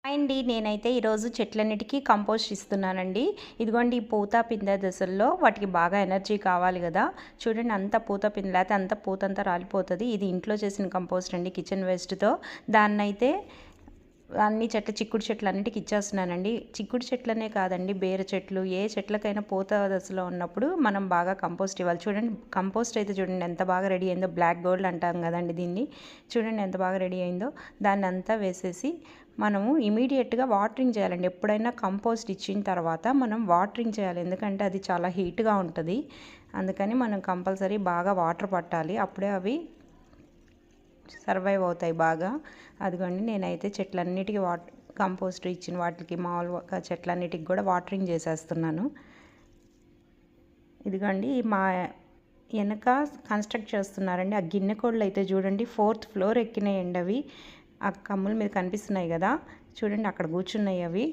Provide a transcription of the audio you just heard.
అండి నేనైతే ఈరోజు చెట్లన్నిటికీ కంపోస్ట్ ఇస్తున్నానండి. ఇదిగోండి ఈ పూత పిందె దశల్లో వాటికి బాగా ఎనర్జీ కావాలి కదా. చూడండి అంత పూత పిందె లేకపోతే అంత పూతంతా రాలిపోతుంది. ఇది ఇంట్లో చేసిన కంపోస్ట్ అండి, కిచెన్ వేస్ట్తో. దాన్నైతే అన్ని చిక్కుడు చెట్లు అన్నిటికి ఇచ్చేస్తున్నానండి. చిక్కుడు చెట్లనే కాదండి, బేర చెట్లు, ఏ చెట్లకైనా పూత దశలో ఉన్నప్పుడు మనం బాగా కంపోస్ట్ ఇవ్వాలి. చూడండి కంపోస్ట్ అయితే చూడండి ఎంత బాగా రెడీ అయిందో. బ్లాక్ గోల్డ్ అంటాం కదండి దీన్ని. చూడండి ఎంత బాగా రెడీ అయిందో. దాన్ని అంతా వేసేసి మనము ఇమీడియట్గా వాటరింగ్ చేయాలండి. ఎప్పుడైనా కంపోస్ట్ ఇచ్చిన తర్వాత మనం వాటరింగ్ చేయాలి, ఎందుకంటే అది చాలా హీట్గా ఉంటుంది. అందుకని మనం కంపల్సరీ బాగా వాటర్ పట్టాలి, అప్పుడే అవి సర్వైవ్ అవుతాయి బాగా. అదిగోండి నేనైతే చెట్లన్నిటికీ కంపోస్ట్ ఇచ్చిన వాటికి మామూలుగా చెట్లన్నిటికి కూడా వాటరింగ్ చేసేస్తున్నాను. ఇదిగోండి మా వెనక కన్స్ట్రక్ట్ చేస్తున్నారండి. ఆ గిన్నె కోళ్ళు అయితే చూడండి 4th ఫ్లోర్ ఎక్కినాయండి. అవి ఆ కమ్ముల మీద కనిపిస్తున్నాయి కదా, చూడండి అక్కడ కూర్చున్నాయి అవి.